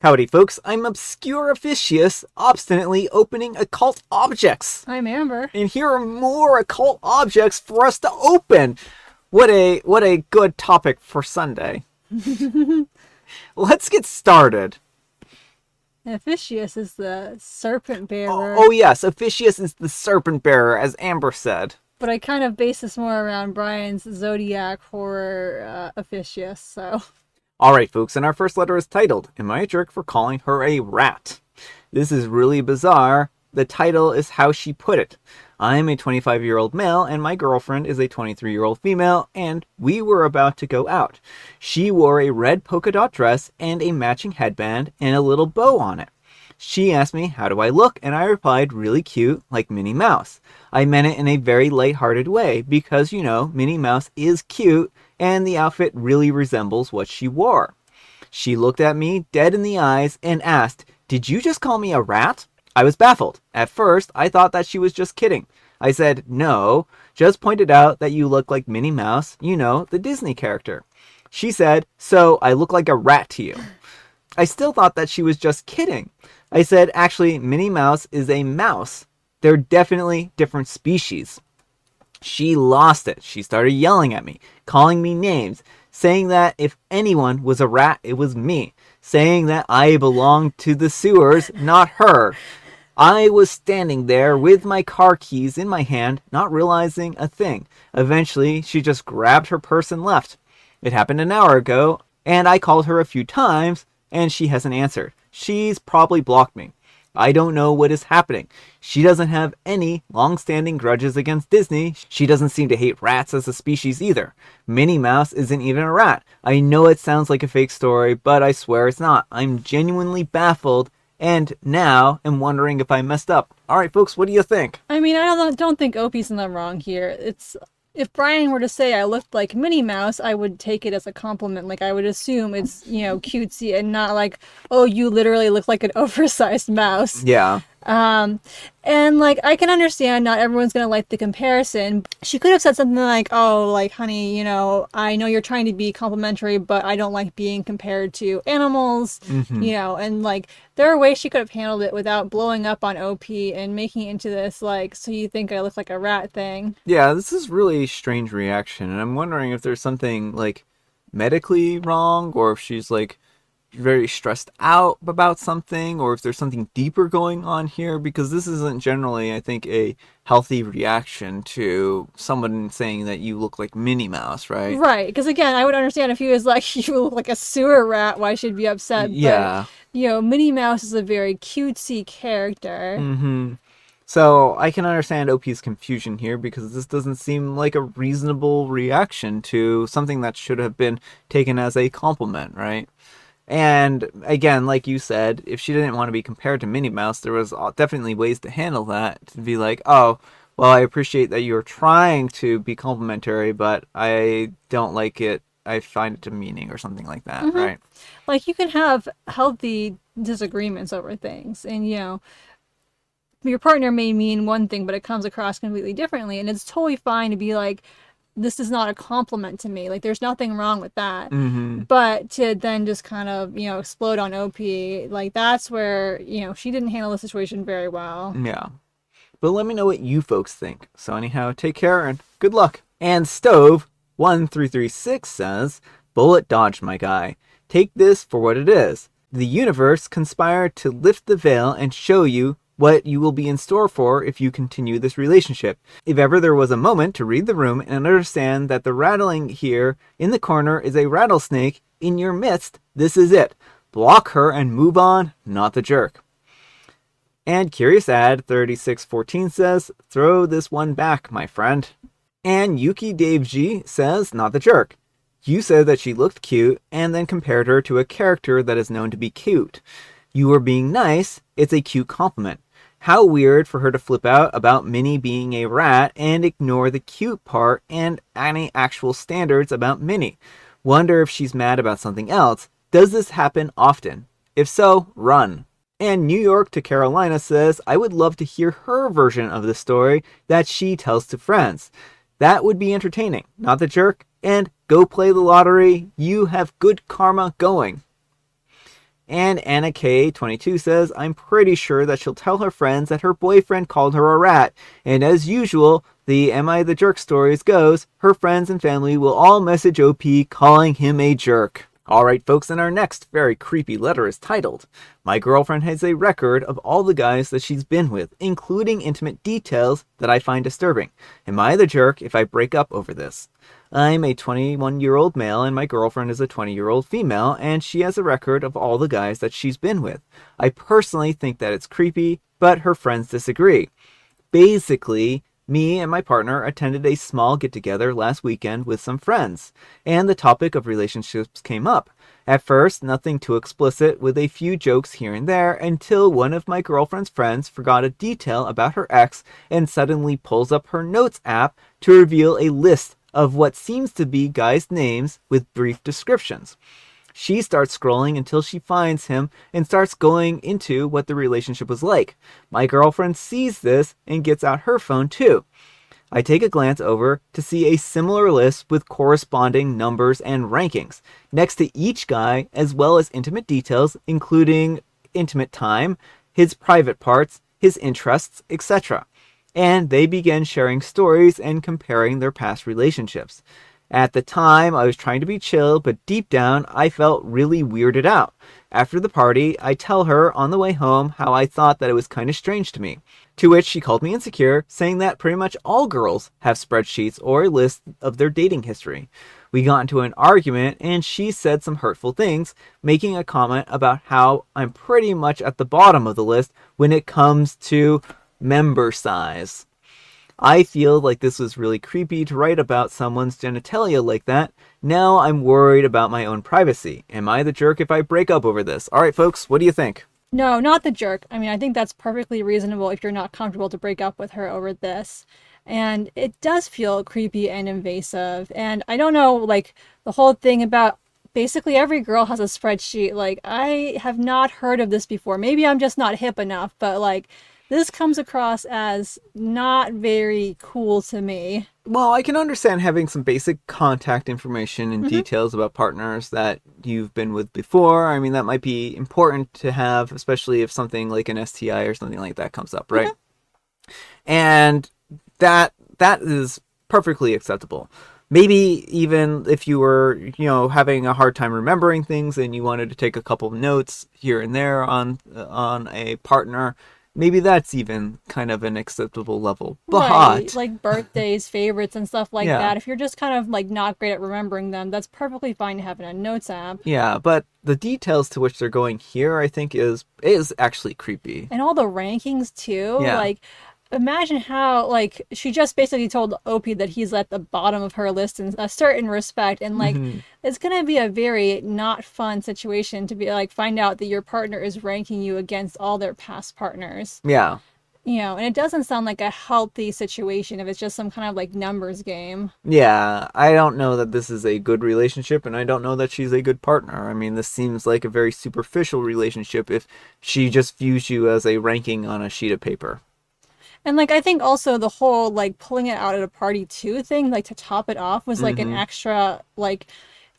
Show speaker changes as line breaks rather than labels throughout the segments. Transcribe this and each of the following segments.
Howdy, folks. I'm Obscure Officious, obstinately opening occult objects.
I'm Amber.
And here are more occult objects for us to open. What a good topic for Sunday. Let's get started.
Officius is the serpent bearer.
Oh yes, Officious is the serpent bearer, as Amber said.
But I kind of base this more around Brian's Zodiac horror Officius, so...
Alright, folks, and our first letter is titled, Am I a Jerk for Calling Her a Rat? This is really bizarre. The title is how she put it. I'm a 25-year-old male, and my girlfriend is a 23-year-old female, and we were about to go out. She wore a red polka dot dress and a matching headband and a little bow on it. She asked me, how do I look? And I replied, really cute, like Minnie Mouse. I meant it in a very lighthearted way, because, you know, Minnie Mouse is cute, and the outfit really resembles what she wore. She looked at me dead in the eyes and asked, did you just call me a rat? I was baffled. At first, I thought that she was just kidding. I said, no, just pointed out that you look like Minnie Mouse, you know, the Disney character. She said, so I look like a rat to you. I still thought that she was just kidding. I said, actually, Minnie Mouse is a mouse. They're definitely different species. She lost it. She started yelling at me, calling me names, saying that if anyone was a rat, it was me, saying that I belonged to the sewers, not her. I was standing there with my car keys in my hand, not realizing a thing. Eventually, she just grabbed her purse and left. It happened an hour ago, and I called her a few times, and she hasn't answered. She's probably blocked me. I don't know what is happening. She doesn't have any long-standing grudges against Disney. She doesn't seem to hate rats as a species either. Minnie Mouse isn't even a rat. I know it sounds like a fake story, but I swear it's not. I'm genuinely baffled, and now am wondering if I messed up. Alright, folks, what do you think?
I mean, I don't think Opie's in the wrong here. If Brian were to say I looked like Minnie Mouse, I would take it as a compliment. Like, I would assume it's, you know, cutesy and not like, oh, you literally look like an oversized mouse.
Yeah.
And like, I can understand not everyone's gonna like the comparison. She could have said something like, oh, like, honey, you know, I know you're trying to be complimentary, but I don't like being compared to animals, you know, and like, there are ways she could have handled it without blowing up on OP and making it into this, like, so you think I look like a rat thing.
Yeah, this is really a strange reaction, and I'm wondering if there's something, like, medically wrong, or if she's, like, very stressed out about something, or if there's something deeper going on here, because this isn't generally, I think, a healthy reaction to someone saying that you look like Minnie Mouse, right?
Right, because again, I would understand if he was like, you look like a sewer rat, why she'd be upset.
Yeah.
But, you know, Minnie Mouse is a very cutesy character.
Mm-hmm. So I can understand OP's confusion here, because this doesn't seem like a reasonable reaction to something that should have been taken as a compliment, right? And again, like you said, if she didn't want to be compared to Minnie Mouse, there was definitely ways to handle that. To be like, oh, well, I appreciate that you're trying to be complimentary, but I don't like it. I find it demeaning or something like that, right?
Like, you can have healthy disagreements over things, and, you know, your partner may mean one thing, but it comes across completely differently, and it's totally fine to be like, this is not a compliment to me. Like, there's nothing wrong with that. But to then just kind of, you know, explode on OP, like, that's where, you know, she didn't handle the situation very well.
Yeah. But let me know what you folks think. So anyhow, take care and good luck. And Stove1336 says, bullet dodged, my guy. Take this for what it is. The universe conspired to lift the veil and show you what you will be in store for if you continue this relationship. If ever there was a moment to read the room and understand that the rattling here in the corner is a rattlesnake in your midst, this is it. Block her and move on, not the jerk. And Curious Ad 3614 says, throw this one back, my friend. And Yuki Dave G says, not the jerk. You said that she looked cute and then compared her to a character that is known to be cute. You were being nice, it's a cute compliment. How weird for her to flip out about Minnie being a rat and ignore the cute part and any actual standards about Minnie. Wonder if she's mad about something else. Does this happen often? If so, run. And New York to Carolina says, I would love to hear her version of the story that she tells to friends. That would be entertaining, not the jerk. And go play the lottery. You have good karma going. And Anna K22 says, I'm pretty sure that she'll tell her friends that her boyfriend called her a rat. And as usual, the Am I the Jerk stories goes, her friends and family will all message OP calling him a jerk. Alright folks, and our next very creepy letter is titled, My girlfriend has a record of all the guys that she's been with, including intimate details that I find disturbing. Am I the jerk if I break up over this? I'm a 21-year-old male and my girlfriend is a 20-year-old female, and she has a record of all the guys that she's been with. I personally think that it's creepy, but her friends disagree. Basically, me and my partner attended a small get-together last weekend with some friends, and the topic of relationships came up. At first, nothing too explicit, with a few jokes here and there, until one of my girlfriend's friends forgot a detail about her ex and suddenly pulls up her notes app to reveal a list of what seems to be guys' names with brief descriptions. She starts scrolling until she finds him and starts going into what the relationship was like. My girlfriend sees this and gets out her phone too. I take a glance over to see a similar list with corresponding numbers and rankings next to each guy, as well as intimate details, including intimate time, his private parts, his interests, etc. And they began sharing stories and comparing their past relationships. At the time, I was trying to be chill, but deep down, I felt really weirded out. After the party, I tell her on the way home how I thought that it was kind of strange to me. To which she called me insecure, saying that pretty much all girls have spreadsheets or a list of their dating history. We got into an argument, and she said some hurtful things, making a comment about how I'm pretty much at the bottom of the list when it comes to member size. I feel like this was really creepy to write about someone's genitalia like that. Now I'm worried about my own privacy. Am I the jerk if I break up over this? Alright folks, what do you think?
No, not the jerk. I mean, I think that's perfectly reasonable if you're not comfortable to break up with her over this. And it does feel creepy and invasive. And I don't know, like, the whole thing about basically every girl has a spreadsheet. Like, I have not heard of this before. Maybe I'm just not hip enough, but, like, this comes across as not very cool to me.
Well, I can understand having some basic contact information and details about partners that you've been with before. I mean, that might be important to have, especially if something like an STI or something like that comes up, right? And that is perfectly acceptable. Maybe even if you were, having a hard time remembering things and you wanted to take a couple of notes here and there on a partner, maybe that's even kind of an acceptable level. But
Right, like birthdays, favorites, and stuff like
Yeah.
that. If you're just kind of like not great at remembering them, that's perfectly fine to have in a notes app.
yeah, but the details to which they're going here, I think, is actually creepy.
And all the rankings too.
Yeah.
Like, imagine how like she just basically told Opie that he's at the bottom of her list in a certain respect, and like it's gonna be a very not fun situation to be like find out that your partner is ranking you against all their past partners.
Yeah.
And it doesn't sound like a healthy situation if it's just some kind of like numbers game.
Yeah, I don't know that this is a good relationship, and I don't know that she's a good partner. I mean, this seems like a very superficial relationship if she just views you as a ranking on a sheet of paper.
And like I think also the whole like pulling it out at a party too thing, like to top it off, was like an extra like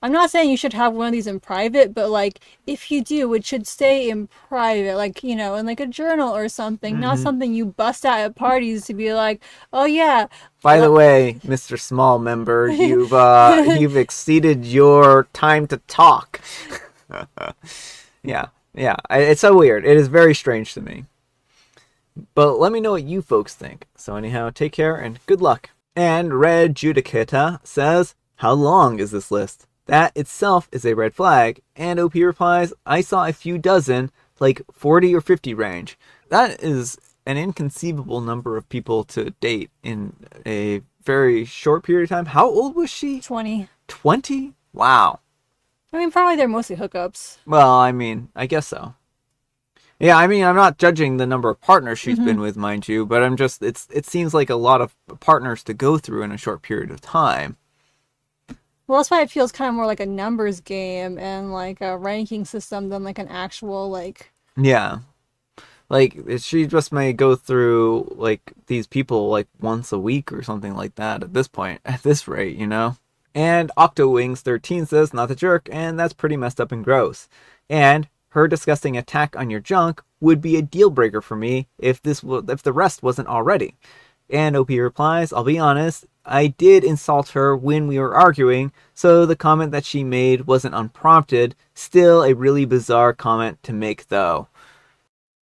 I'm not saying you should have one of these in private, but like if you do, it should stay in private, like, in like a journal or something, not something you bust out at parties to be like, oh yeah.
By the way, Mr. Small Member, you've exceeded your time to talk. Yeah, it's so weird. It is very strange to me. But let me know what you folks think. So anyhow, take care and good luck. And Red Judicata says, how long is this list? That itself is a red flag. And OP replies, I saw a few dozen, like 40 or 50 range. That is an inconceivable number of people to date in a very short period of time. How old was she?
20.
20? Wow.
I mean, probably they're mostly hookups.
Well, I mean, I guess so. Yeah, I mean, I'm not judging the number of partners she's been with, mind you, but it seems like a lot of partners to go through in a short period of time.
Well, that's why it feels kind of more like a numbers game and like a ranking system than like an actual like.
Yeah. Like, she just may go through, like, these people, like, once a week or something like that at this point, at this rate, And OctoWings13 says, not the jerk, and that's pretty messed up and gross. And Her disgusting attack on your junk would be a deal breaker for me if the rest wasn't already. And OP replies, I'll be honest, I did insult her when we were arguing, so the comment that she made wasn't unprompted. Still a really bizarre comment to make though.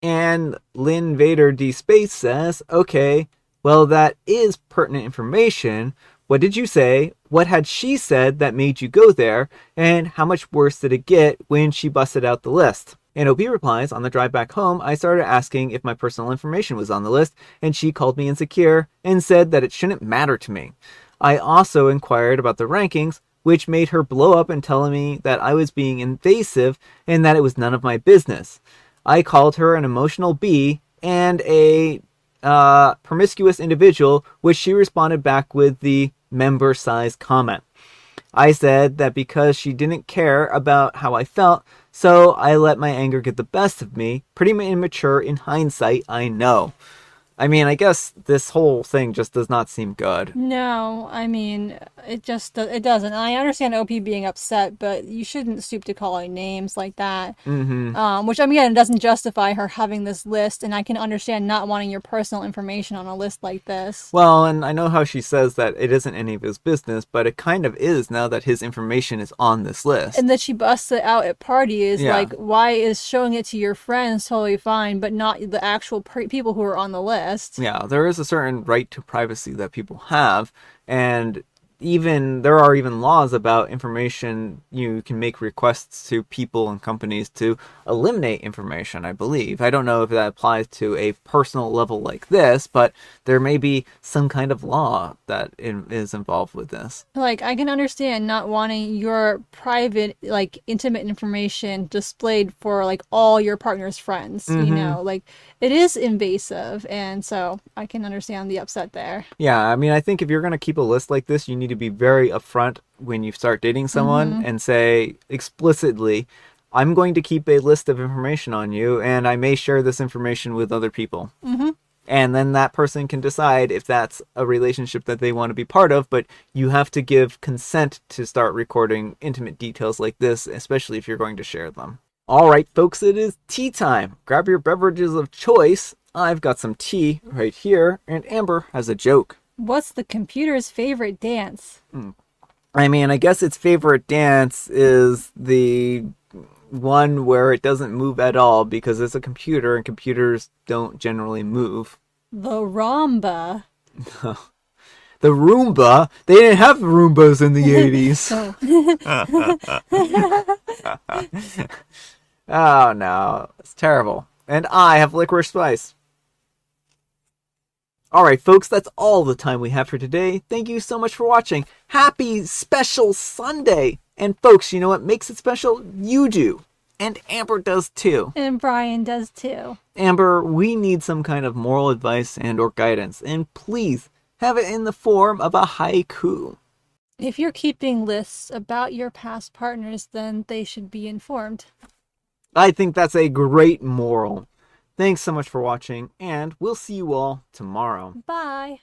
And Lynn Vader D Space says, okay, well that is pertinent information. What did you say? What had she said that made you go there? And how much worse did it get when she busted out the list? And OP replies, on the drive back home, I started asking if my personal information was on the list, and she called me insecure and said that it shouldn't matter to me. I also inquired about the rankings, which made her blow up and telling me that I was being invasive and that it was none of my business. I called her an emotional bee and a promiscuous individual, which she responded back with the member size comment. I said that because she didn't care about how I felt, so I let my anger get the best of me. Pretty immature in hindsight, I know. I mean, I guess this whole thing just does not seem good.
No, I mean, it doesn't. I understand OP being upset, but you shouldn't stoop to calling names like that. Which, I mean, again, doesn't justify her having this list, and I can understand not wanting your personal information on a list like this.
Well, and I know how she says that it isn't any of his business, but it kind of is now that his information is on this list.
And that she busts it out at parties, like, why is showing it to your friends totally fine, but not the actual people who are on the list?
Yeah, there is a certain right to privacy that people have, and there are even laws about information. You can make requests to people and companies to eliminate information, I believe. I don't know if that applies to a personal level like this, but there may be some kind of law that is involved with this.
Like, I can understand not wanting your private, like, intimate information displayed for, like, all your partner's friends, you know? Like, it is invasive, and so I can understand the upset there.
Yeah, I mean, I think if you're going to keep a list like this, you need to be very upfront when you start dating someone and say explicitly, I'm going to keep a list of information on you, and I may share this information with other people. And then that person can decide if that's a relationship that they want to be part of, but you have to give consent to start recording intimate details like this, especially if you're going to share them. All right, folks, it is tea time. Grab your beverages of choice. I've got some tea right here, and Amber has a joke.
What's the computer's favorite dance?
I mean, I guess its favorite dance is the one where it doesn't move at all because it's a computer and computers don't generally move.
The Rhomba.
The Roomba? They didn't have Roombas in the 80s. Oh no, it's terrible. And I have licorice spice. Alright folks, that's all the time we have for today. Thank you so much for watching. Happy special Sunday! And folks, you know what makes it special? You do. And Amber does too.
And Brian does too.
Amber, we need some kind of moral advice and or guidance. And please, have it in the form of a haiku.
If you're keeping lists about your past partners, then they should be informed.
I think that's a great moral. Thanks so much for watching, and we'll see you all tomorrow.
Bye.